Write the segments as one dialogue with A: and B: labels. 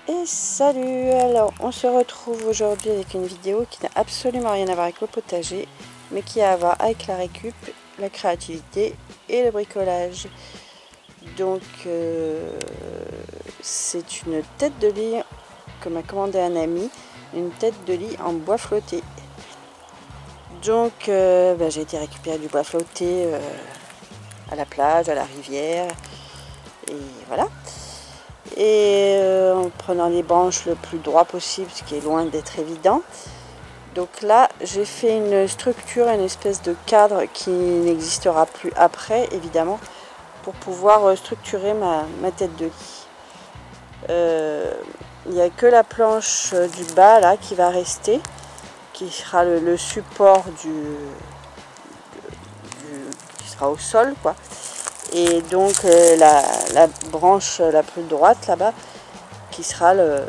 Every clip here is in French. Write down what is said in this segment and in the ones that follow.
A: Et salut! Alors on se retrouve aujourd'hui avec une vidéo qui n'a absolument rien à voir avec le potager, mais qui a à voir avec la récup, la créativité et le bricolage. Donc c'est une tête de lit que m'a commandé un ami, une tête de lit en bois flotté. Donc j'ai été récupérer du bois flotté à la plage, à la rivière, et voilà. Et en prenant les branches le plus droit possible, ce qui est loin d'être évident. Donc là j'ai fait une structure, une espèce de cadre qui n'existera plus après évidemment, pour pouvoir structurer ma tête de lit. Il n'y a que la planche du bas là qui va rester, qui sera le support qui sera au sol quoi. Et donc la branche la plus droite là-bas qui sera le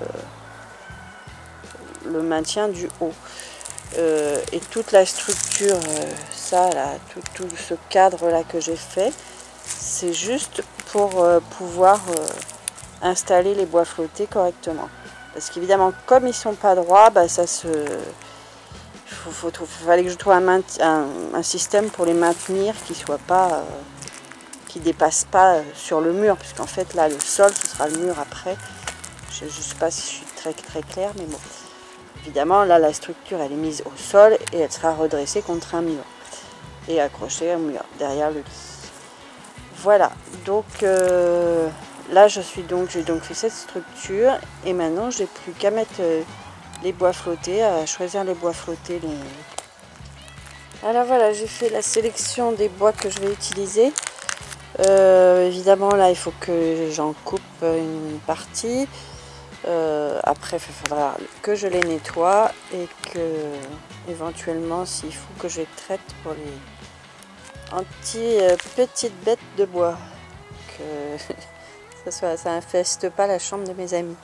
A: maintien du haut. Et toute la structure, ça là, tout ce cadre là que j'ai fait, c'est juste pour pouvoir installer les bois flottés correctement. Parce qu'évidemment, comme ils sont pas droits, ça se... fallait que je trouve un système pour les maintenir qui soit pas... qui dépasse pas sur le mur, puisqu'en fait là le sol ce sera le mur après. Je ne sais pas si je suis très claire, mais bon. Évidemment là la structure elle est mise au sol et elle sera redressée contre un mur et accrochée au mur derrière le lit. Voilà, donc là j'ai donc fait cette structure et maintenant j'ai plus qu'à mettre les bois flottés, à choisir les bois flottés. Alors voilà, j'ai fait la sélection des bois que je vais utiliser. Évidemment là il faut que j'en coupe une partie. Après il faudra que je les nettoie et que éventuellement s'il faut que je les traite pour les petites bêtes de bois, que ça infeste pas la chambre de mes amis.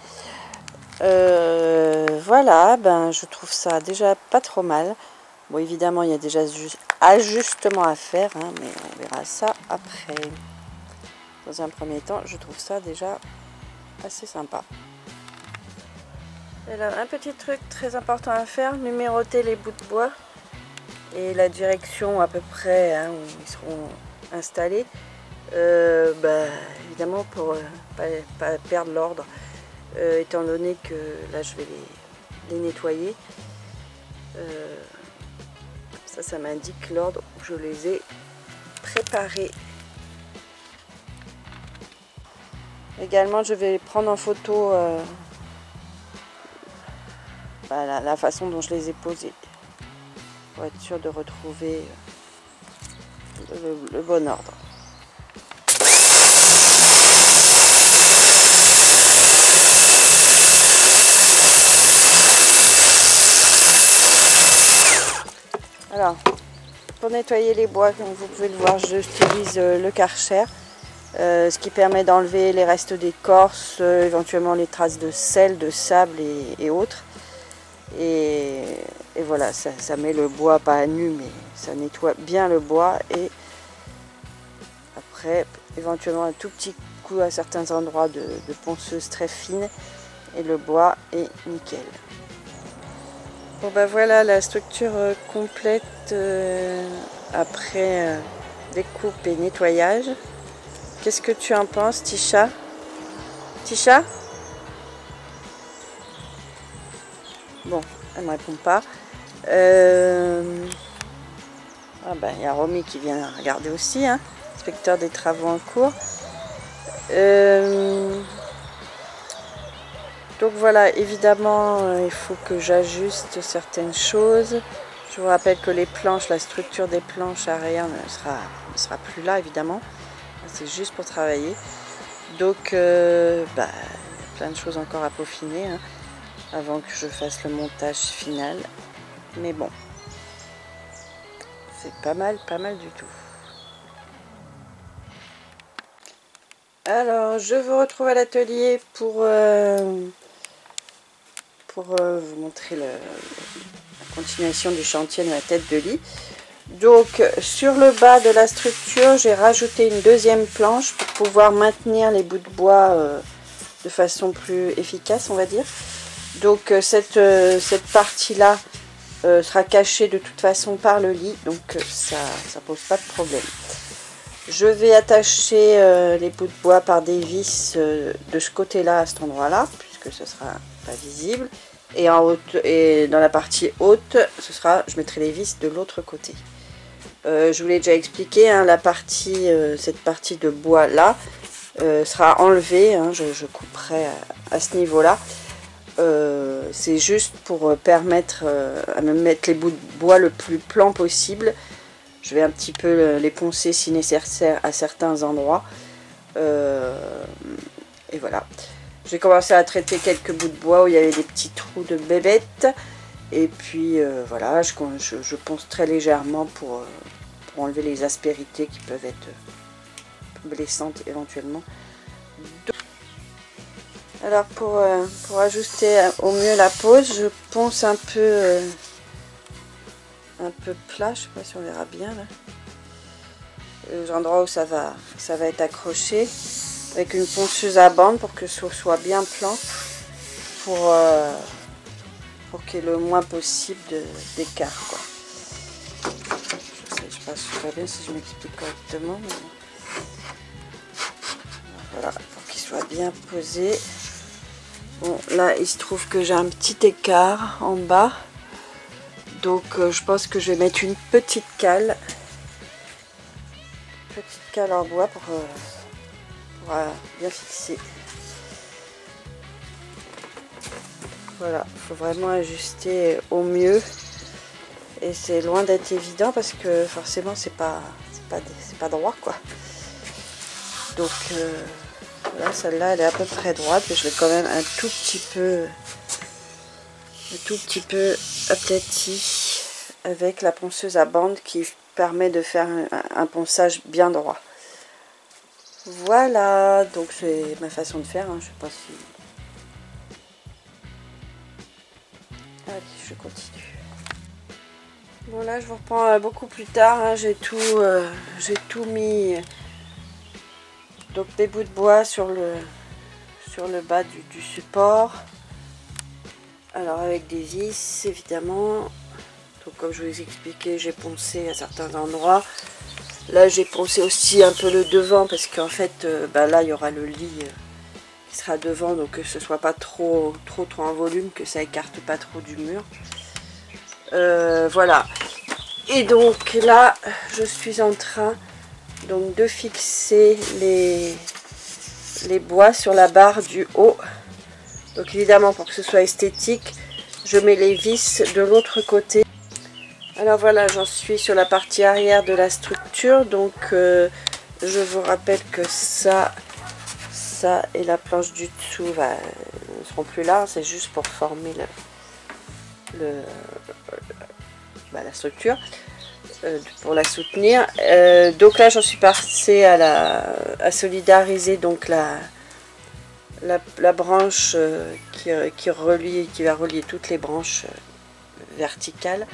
A: Voilà, je trouve ça déjà pas trop mal. Bon évidemment il y a déjà ajustements à faire, hein, mais on verra ça après. Dans un premier temps je trouve ça déjà assez sympa. Alors, un petit truc très important à faire, numéroter les bouts de bois et la direction à peu près hein, où ils seront installés. Évidemment pour pas perdre l'ordre, étant donné que là je vais les nettoyer. Ça m'indique l'ordre où je les ai préparés. Également je vais prendre en photo la façon dont je les ai posés pour être sûr de retrouver le bon ordre. Alors, pour nettoyer les bois, comme vous pouvez le voir, j'utilise le Karcher, ce qui permet d'enlever les restes d'écorce, éventuellement les traces de sel, de sable et autres. Et voilà, ça met le bois pas à nu, mais ça nettoie bien le bois. Et après, éventuellement un tout petit coup à certains endroits de ponceuse très fine, et le bois est nickel. Bon voilà la structure complète après découpe et nettoyage. Qu'est-ce que tu en penses, Tisha? Tisha? Bon, elle me répond pas. Il y a Romy qui vient regarder aussi, hein, inspecteur des travaux en cours. Donc voilà, évidemment, il faut que j'ajuste certaines choses. Je vous rappelle que les planches, la structure des planches arrière ne sera plus là, évidemment. C'est juste pour travailler. Donc, il y a plein de choses encore à peaufiner hein, avant que je fasse le montage final. Mais bon, c'est pas mal du tout. Alors, je vous retrouve à l'atelier pour vous montrer la continuation du chantier de ma tête de lit. Donc sur le bas de la structure j'ai rajouté une deuxième planche pour pouvoir maintenir les bouts de bois de façon plus efficace, on va dire. Donc cette partie-là sera cachée de toute façon par le lit, donc ça pose pas de problème. Je vais attacher les bouts de bois par des vis de ce côté-là, à cet endroit-là, puisque ce sera pas visible. Et en haut, et dans la partie haute, je mettrai les vis de l'autre côté. Je vous l'ai déjà expliqué, hein, cette partie de bois là sera enlevée, hein, je couperai à ce niveau-là. C'est juste pour permettre à me mettre les bouts de bois le plus plan possible. Je vais un petit peu les poncer si nécessaire à certains endroits. Et voilà. J'ai commencé à traiter quelques bouts de bois où il y avait des petits trous de bébêtes. Et puis voilà, je ponce très légèrement pour enlever les aspérités qui peuvent être blessantes éventuellement. Alors pour ajuster au mieux la pose, je ponce un peu plat, je sais pas si on verra bien là. Les endroits où ça va être accroché avec une ponceuse à bande pour que ce soit bien plan, pour qu'il y ait le moins possible d'écart, quoi. Je sais pas super bien si je m'explique correctement, mais voilà, pour qu'il soit bien posé. Bon, là il se trouve que j'ai un petit écart en bas, donc je pense que je vais mettre une petite cale en bois pour bien fixer. Voilà, il faut vraiment ajuster au mieux, et c'est loin d'être évident parce que forcément c'est pas droit, quoi. Donc là, celle-là elle est à peu près droite, mais je vais quand même un tout petit peu aplati avec la ponceuse à bande qui permet de faire un ponçage bien droit. Voilà, donc c'est ma façon de faire, hein. Je sais pas si... Allez, je continue. Bon, là je vous reprends beaucoup plus tard, hein. J'ai tout mis, donc des bouts de bois sur le bas du support. Alors avec des vis évidemment. Donc comme je vous ai expliqué, j'ai poncé à certains endroits. Là j'ai poncé aussi un peu le devant parce qu'en fait là il y aura le lit qui sera devant, donc que ce soit pas trop en volume, que ça écarte pas trop du mur. Voilà. Et donc là je suis en train donc de fixer les bois sur la barre du haut. Donc évidemment, pour que ce soit esthétique, je mets les vis de l'autre côté. Alors voilà, j'en suis sur la partie arrière de la structure. Donc je vous rappelle que ça et la planche du dessous ne seront plus là. C'est juste pour former la structure, pour la soutenir. Donc là, j'en suis passée à solidariser donc la branche qui va relier toutes les branches verticales.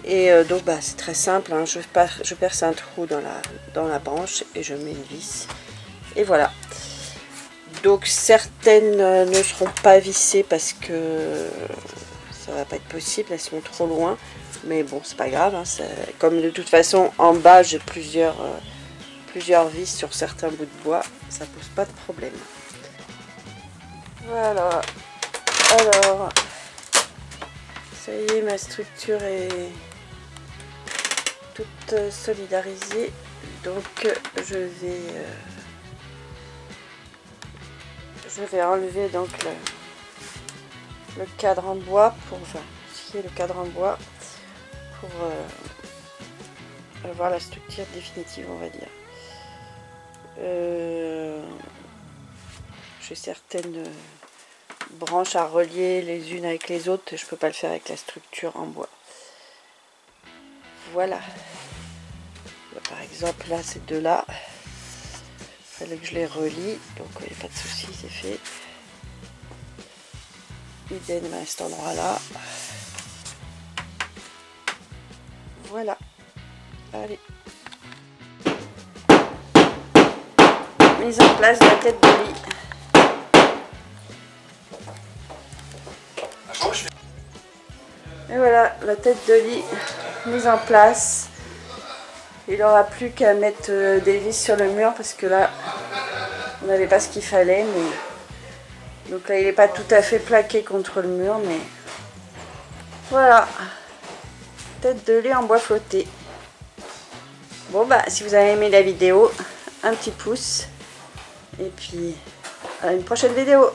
A: Et donc c'est très simple, hein. Je perce un trou dans la branche et je mets une vis. Et voilà. Donc certaines ne seront pas vissées parce que ça va pas être possible, elles sont trop loin. Mais bon, c'est pas grave, hein. Comme de toute façon en bas j'ai plusieurs vis sur certains bouts de bois, ça pose pas de problème. Voilà, alors ça y est, ma structure est toute solidarisée, donc je vais enlever donc le cadre en bois pour scier le cadre en bois pour avoir la structure définitive, on va dire. J'ai certaines branches à relier les unes avec les autres, je peux pas le faire avec la structure en bois. Voilà. Là, par exemple, là, ces deux-là, il fallait que je les relie, donc il n'y a pas de souci, c'est fait. Idem à cet endroit-là. Voilà. Allez. Mise en place de la tête de lit. Et voilà, la tête de lit mise en place. Il n'aura plus qu'à mettre des vis sur le mur parce que là, on n'avait pas ce qu'il fallait. Mais... donc là, il n'est pas tout à fait plaqué contre le mur, mais voilà. Tête de lit en bois flotté. Bon bah, si vous avez aimé la vidéo, un petit pouce. Et puis, à une prochaine vidéo.